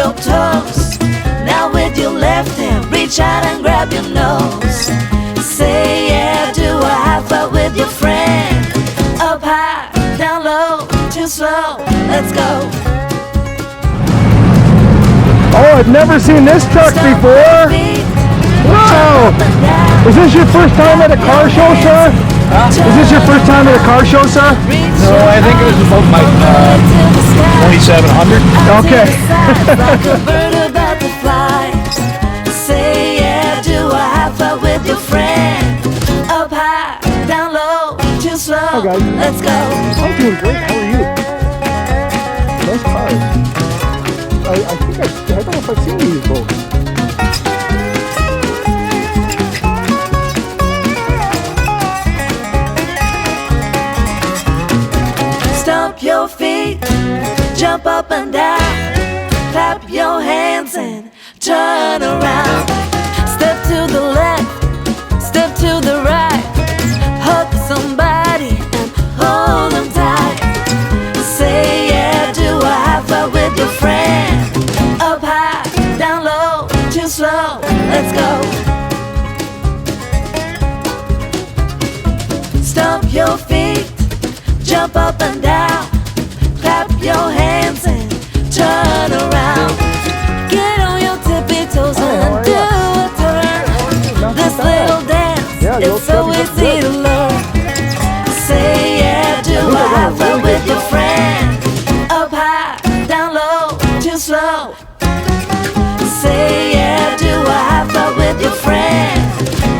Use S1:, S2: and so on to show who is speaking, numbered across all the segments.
S1: your toes. Now with your left hand, reach out and grab your nose. Say yeah to a high five with your friend. Up high, down low, too slow, let's go.
S2: Oh, I've never seen this truck before. Wow! Is this your first time at a car show, sir? Is this your first time at a car show, sir?
S3: No, I think it was about my 2700.
S2: Okay.
S1: Say yeah to a high five with your friend. Up high, down low, too slow.
S2: Hi guys.
S1: Let's go.
S2: I'm doing great. How are you? Nice cars. I think I don't know if I've seen these both.
S1: Stomp your feet, jump up and down, clap your hands and turn around. Step to the left, step to the right, hug somebody and hold them tight. Say yeah to a high five with your friend. Up high, down low, too slow, let's go. Stomp your feet, jump up and down, clap your hands and turn around. Get on your tippy toes and do a turn. This little dance, it's so easy to learn. Say yeah to a high five with your friend. Up high, down low, too slow. Say yeah to a high five with your friend.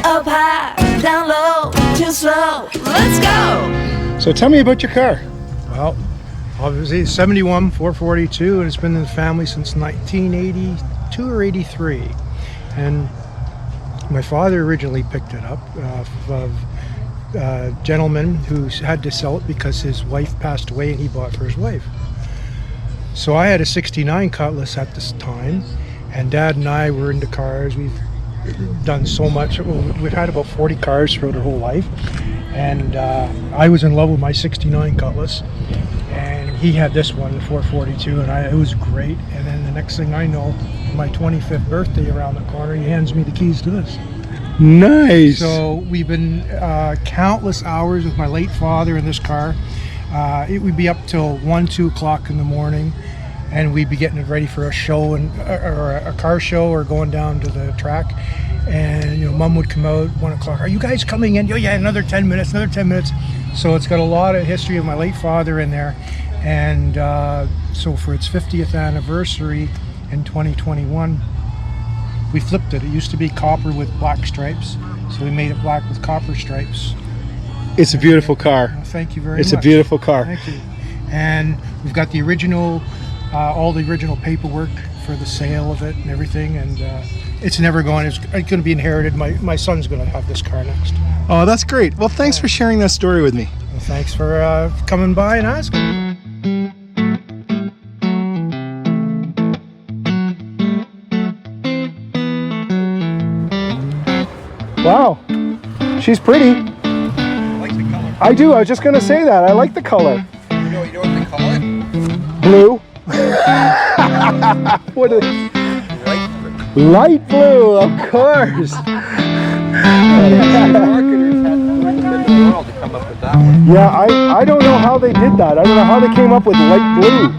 S1: Up high, down low, too slow. Let's go!
S2: So tell me about your car.
S4: Well, obviously 71 442, and it's been in the family since 1982 or 83. And my father originally picked it up of a gentleman who had to sell it because his wife passed away and he bought for his wife. So I had a 69 Cutlass at this time, and Dad and I were into cars. We've done so much. We've had about 40 cars throughout our whole life. And I was in love with my 69 Cutlass, and he had this one, the 442, and it was great. And then the next thing I know, my 25th birthday around the corner, he hands me the keys to this.
S2: Nice.
S4: So we've been countless hours with my late father in this car. It would be up till 1, 2 o'clock in the morning, and we'd be getting it ready for a show or a car show or going down to the track. And you know, Mom would come out 1 o'clock. Are you guys coming in? Oh yeah, another 10 minutes, another 10 minutes. So it's got a lot of history of my late father in there. And so for its 50th anniversary in 2021, we flipped it. It used to be copper with black stripes, so we made it black with copper stripes.
S2: It's a beautiful car.
S4: Thank you very much.
S2: It's a beautiful car.
S4: Thank you. And we've got the original, all the original paperwork for the sale of it and everything, and it's never going. It's going to be inherited. My son's going to have this car next.
S2: Oh, that's great. Well, thanks for sharing that story with me.
S4: Well, thanks for coming by and asking.
S2: Wow, she's pretty.
S3: I like the color.
S2: I do. I was just going to say that. I like the color.
S3: You know what they call it?
S2: Blue. What is light blue, of course.
S3: Marketers had to in the world to come up with that one.
S2: Yeah, I don't know how they did that. I don't know how they came up with light blue.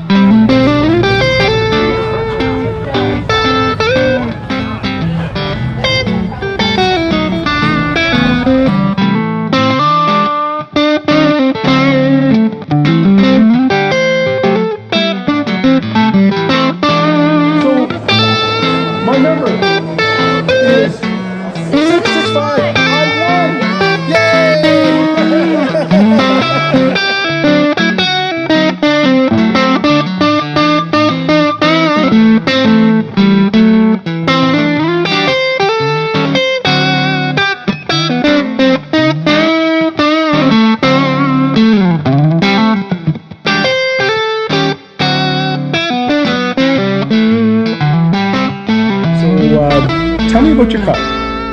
S2: Tell me about your car.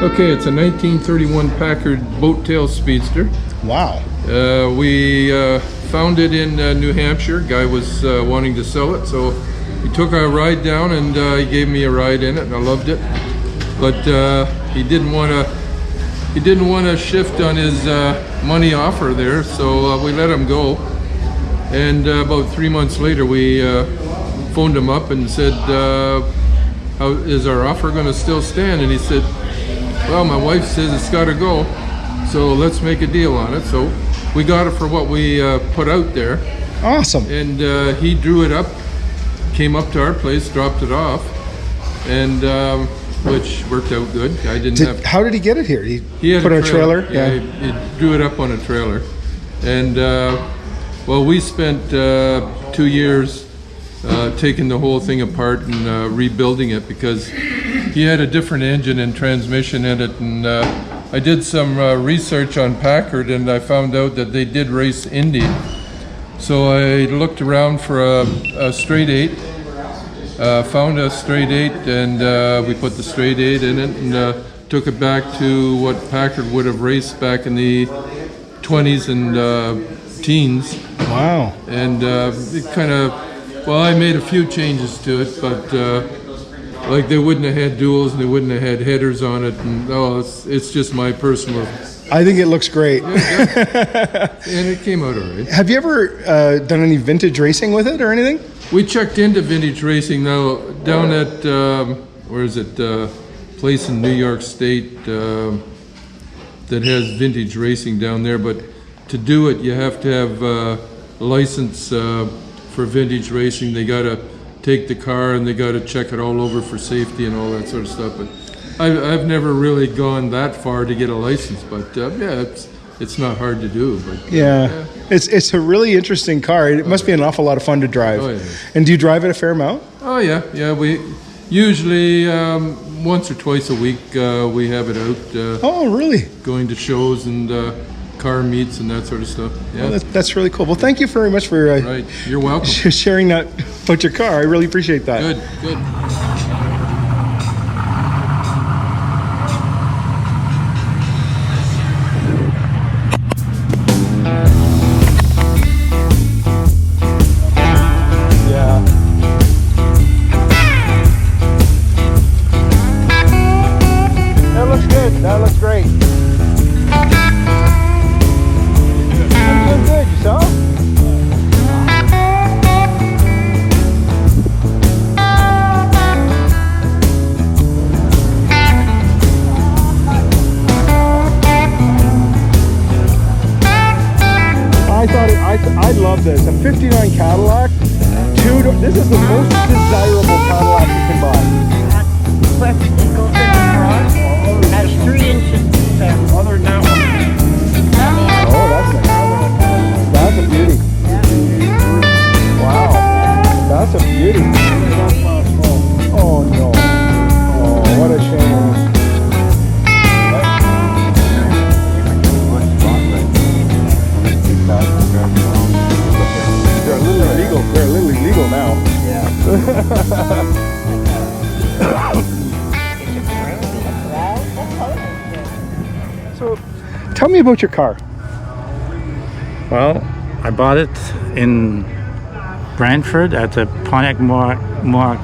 S5: Okay, it's a 1931 Packard Boat Tail Speedster.
S2: Wow.
S5: We found it in New Hampshire. Guy was wanting to sell it, so he took a ride down, and he gave me a ride in it, and I loved it. But he didn't want to shift on his money offer there, so we let him go. And about 3 months later, we phoned him up and said, how is our offer going to still stand? And he said, well, my wife says it's got to go, so let's make a deal on it. So we got it for what we put out there.
S2: Awesome.
S5: And he drew it up, came up to our place, dropped it off, and which worked out good. I didn't have.
S2: How did he get it here? He
S5: had
S2: put a trailer.
S5: Yeah, he drew it up on a trailer, and well, we spent 2 years taking the whole thing apart and rebuilding it, because he had a different engine and transmission in it. And I did some research on Packard, and I found out that they did race Indy. So I looked around for a straight 8, found a straight 8, and we put the straight 8 in it, and took it back to what Packard would have raced back in the 20s and teens.
S2: Wow.
S5: And it kind of, well, I made a few changes to it, but like they wouldn't have had duals, and they wouldn't have had headers on it, and it's just my personal.
S2: I think it looks great.
S5: And it came out all right.
S2: Have you ever done any vintage racing with it or anything?
S5: We checked into vintage racing now down at where is it? Place in New York State that has vintage racing down there. But to do it, you have to have a license for vintage racing. They got to take the car and they got to check it all over for safety and all that sort of stuff. But I've never really gone that far to get a license. But yeah, it's not hard to do. But
S2: yeah. It's a really interesting car. It must be an awful lot of fun to drive.
S5: Oh, yeah.
S2: And do you drive it a fair amount?
S5: Oh yeah. We usually once or twice a week we have it out.
S2: Oh really?
S5: Going to shows and car meets and that sort of stuff. Yeah,
S2: well, that's really cool. Well, thank you very much for
S5: right. You're welcome.
S2: Sharing that about your car. I really appreciate that.
S5: Good.
S2: That looks great. I'm doing good. Yourself? I love this. A 59 Cadillac. This is the most desirable Cadillac you can buy.
S6: Has 3 inches other than that one.
S2: Oh, that's nice. That's a beauty. Wow. That's a beauty. Oh no. Oh, what a shame. They're literally legal now. Yeah. So, tell me about your car.
S6: Well, I bought it in Brantford at the Pontiac Mark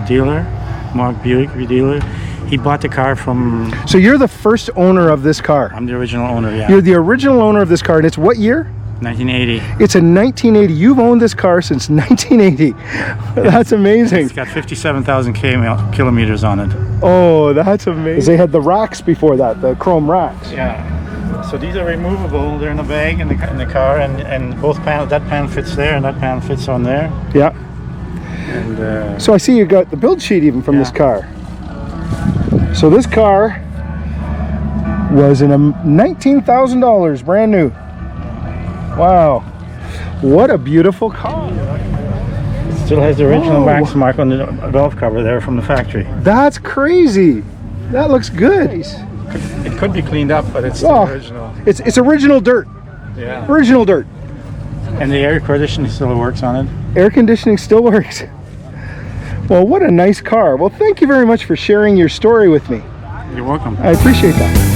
S6: dealer, Mark Buick dealer. He bought the car from...
S2: So you're the first owner of this car?
S6: I'm the original owner, yeah.
S2: You're the original owner of this car, and it's what year?
S6: 1980.
S2: It's a 1980. You've owned this car since 1980. That's amazing.
S6: It's got 57,000 kilometers on it.
S2: Oh, that's amazing. They had the racks before that, the chrome racks.
S6: Yeah. So these are removable. They're in the bag in the car, and both panels. That panel fits there, and that panel fits on there.
S2: Yeah.
S6: And
S2: so I see you got the build sheet even from this car. So this car was in $19,000, brand new. Wow, what a beautiful car.
S6: It still has the original wax mark on the valve cover there from the factory.
S2: That's crazy. That looks good.
S6: It could be cleaned up, but it's still original.
S2: It's original dirt.
S6: Yeah.
S2: Original dirt.
S6: And the air conditioning still works on it.
S2: Air conditioning still works. Well, what a nice car. Well, thank you very much for sharing your story with me.
S6: You're welcome.
S2: I appreciate that.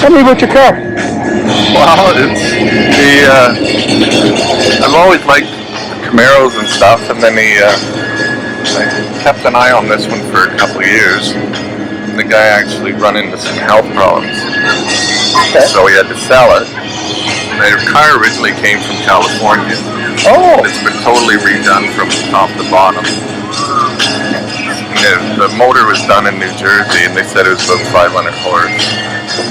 S2: Tell me about your car.
S7: Well, it's I've always liked Camaros and stuff, and then I kept an eye on this one for a couple of years. And the guy actually run into some health problems, so he had to sell it. The car originally came from California.
S2: Oh.
S7: It's been totally redone from top to bottom. The motor was done in New Jersey, and they said it was about 500 horse.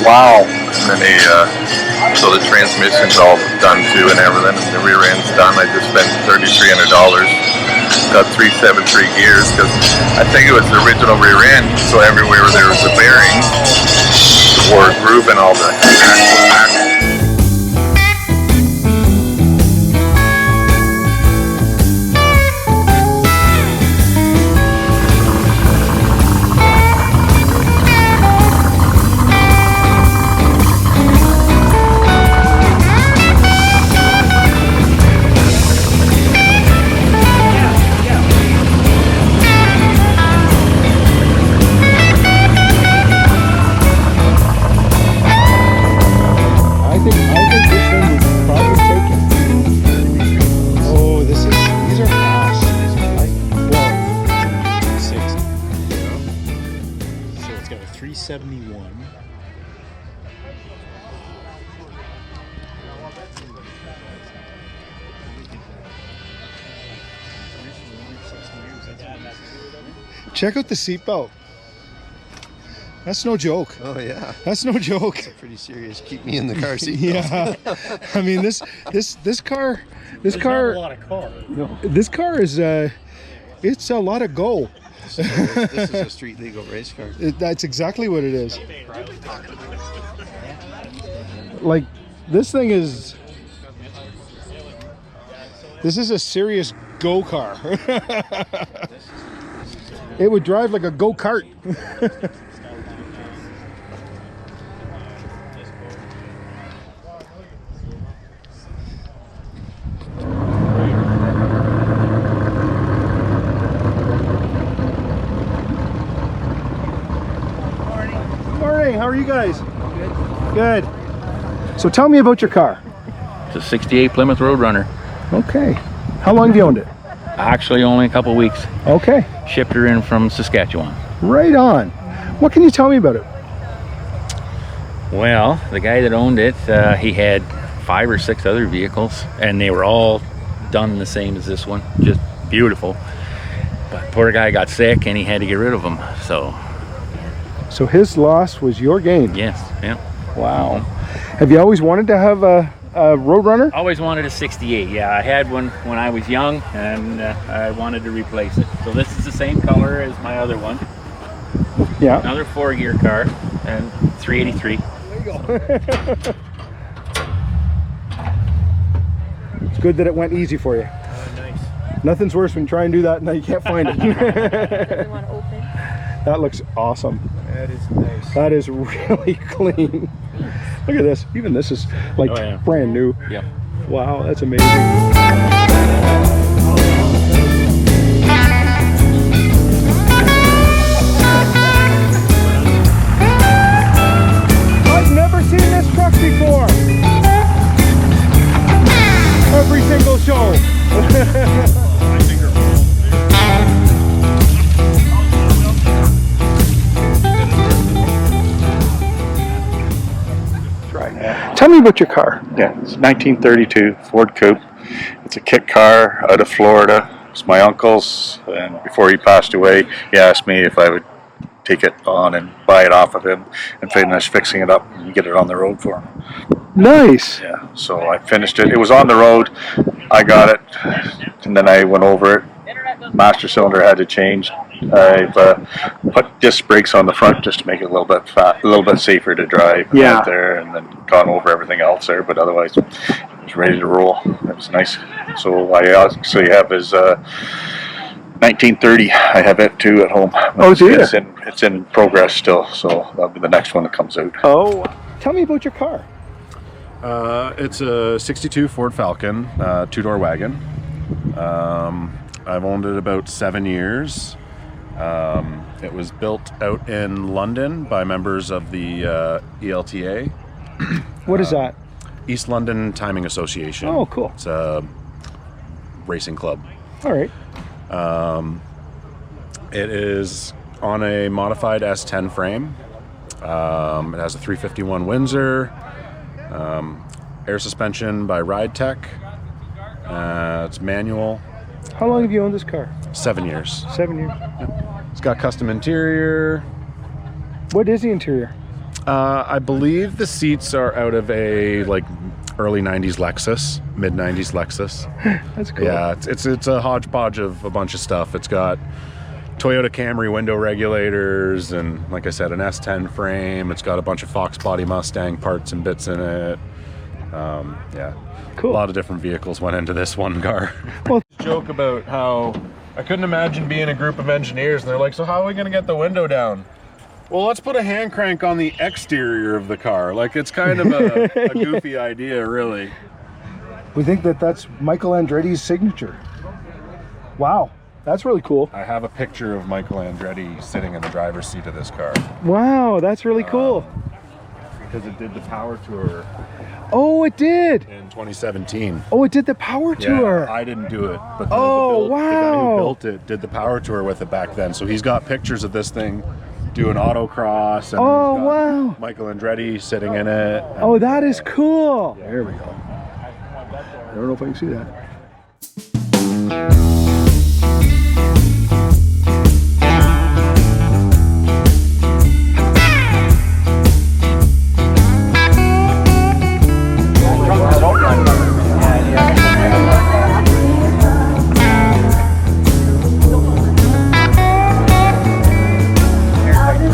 S2: Wow.
S7: And then so the transmission's all done too and everything, and the rear end's done. I just spent $3,300. Got 373 gears, because I think it was the original rear end, so everywhere there was a bearing, or groove and all the axle.
S2: Check out the seatbelt. That's no joke.
S8: Oh yeah,
S2: that's no joke.
S8: It's pretty serious. Keep me in the car seat.
S2: Yeah, I mean this car. This car.
S6: a lot of car.
S2: No, this car is it's a lot of go.
S8: This is a street legal race car.
S2: That's exactly what it is. Like this thing is. This is a serious go car. It would drive like a go-kart. Morning, how are you guys? Good. Good. So tell me about your car.
S9: It's a 68 Plymouth Roadrunner.
S2: Okay. How long have you owned it?
S9: Actually, only a couple weeks.
S2: Okay.
S9: Shipped her in from Saskatchewan.
S2: Right on. What can you tell me about it?
S9: Well, the guy that owned it, he had 5 or 6 other vehicles, and they were all done the same as this one. Just beautiful. But poor guy got sick, and he had to get rid of them.
S2: So his loss was your gain?
S9: Yes, yeah.
S2: Wow. Have you always wanted to have a Roadrunner?
S9: Always wanted a 68. Yeah, I had one when I was young, and I wanted to replace it. So this is the same color as my other one.
S2: Yeah.
S9: Another 4-gear car, and 383.
S2: There you go. It's good that it went easy for you.
S9: Nice.
S2: Nothing's worse when you try and do that and now you can't find it.
S10: Really want to open.
S2: That looks awesome.
S4: That is nice.
S2: That is really clean. Look at this. Even this is like brand new.
S9: Yep.
S2: Wow, that's amazing. I've never seen this truck before. Every single show. Tell me about your car.
S11: Yeah, it's a 1932 Ford Coupe. It's a kit car out of Florida. It's my uncle's, and before he passed away, he asked me if I would take it on and buy it off of him and finish fixing it up and get it on the road for him.
S2: Nice.
S11: Yeah, so I finished it. It was on the road. I got it, and then I went over it. Master cylinder had to change. I've put disc brakes on the front just to make it a little bit safer to drive out there, and then gone over everything else there. But otherwise, it was ready to roll. It was nice. So I actually have his 1930. I have it too at home.
S2: Oh, do you?
S11: It's in progress still, so that'll be the next one that comes out.
S2: Oh, tell me about your car.
S12: It's a 62 Ford Falcon, 2-door wagon. I've owned it about 7 years. It was built out in London by members of the ELTA.
S2: What is that?
S12: East London Timing Association.
S2: Oh, cool.
S12: It's a racing club.
S2: All right.
S12: It is on a modified S10 frame. It has a 351 Windsor, air suspension by Ride Tech. It's manual.
S2: How long have you owned this car?
S12: 7 years.
S2: 7 years.
S12: It's got custom interior.
S2: What is the interior?
S12: I believe the seats are out of a like early 90s Lexus, mid 90s Lexus.
S2: That's cool.
S12: Yeah, it's a hodgepodge of a bunch of stuff. It's got Toyota Camry window regulators and, like I said, an S10 frame. It's got a bunch of Fox Body Mustang parts and bits in it. Yeah,
S2: cool.
S12: A lot of different vehicles went into this one car.
S2: Well,
S12: joke about how I couldn't imagine being a group of engineers and they're like, so how are we going to get the window down? Well, let's put a hand crank on the exterior of the car. Like, it's kind of a goofy idea, really.
S2: We think that that's Michael Andretti's signature. Wow, that's really cool.
S12: I have a picture of Michael Andretti sitting in the driver's seat of this car.
S2: Wow, that's really cool.
S12: Because it did the power tour.
S2: Oh, it did.
S12: In 2017.
S2: Oh, it did the power tour.
S12: Yeah, I didn't do it, but the guy who built it did the power tour with it back then. So he's got pictures of this thing doing autocross, and
S2: oh,
S12: he's got
S2: wow.
S12: Michael Andretti sitting in it.
S2: Oh, that is cool. There we go. I don't know if I can see that.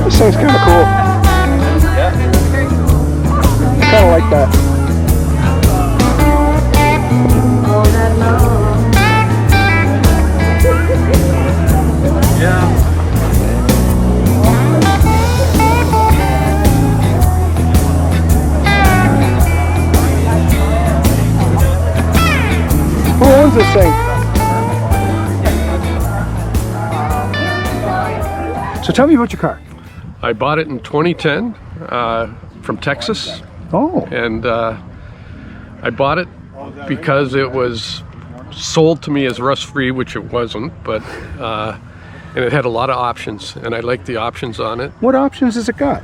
S2: This thing's kind of cool. Yeah. I kind of like that.
S12: Yeah.
S2: Who owns this thing? So tell me about your car.
S13: I bought it in 2010 from Texas.
S2: Oh.
S13: And I bought it because it was sold to me as rust-free, which it wasn't, but and it had a lot of options, and I liked the options on it.
S2: What options has it got?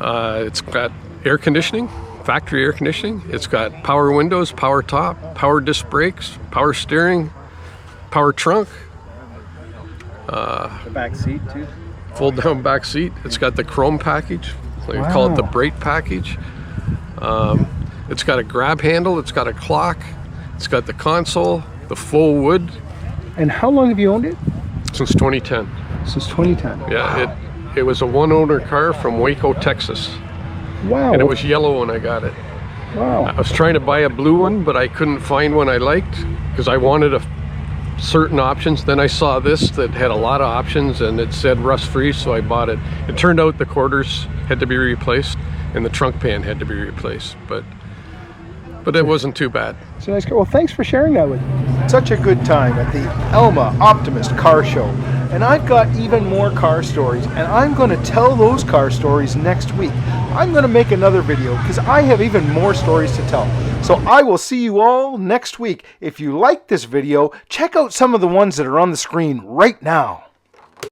S13: It's got air conditioning, factory air conditioning. It's got power windows, power top, power disc brakes, power steering, power trunk.
S3: The back seat too.
S13: Fold down back seat. It's got the chrome package. We call it the Brake package. It's got a grab handle. It's got a clock. It's got the console, the full wood.
S2: And how long have you owned it?
S13: Since 2010.
S2: Since 2010.
S13: Yeah, it was a one-owner car from Waco, Texas.
S2: Wow.
S13: And it was yellow when I got it.
S2: Wow.
S13: I was trying to buy a blue one, but I couldn't find one I liked because I wanted certain options. Then I saw this that had a lot of options and it said rust-free, so I bought it. It turned out the quarters had to be replaced and the trunk pan had to be replaced, but it wasn't too bad.
S2: It's a nice car. Well, thanks for sharing that with me. Such a good time at the Alma Optimist Car Show. And I've got even more car stories, and I'm going to tell those car stories next week. I'm going to make another video because I have even more stories to tell. So I will see you all next week. If you like this video, check out some of the ones that are on the screen right now.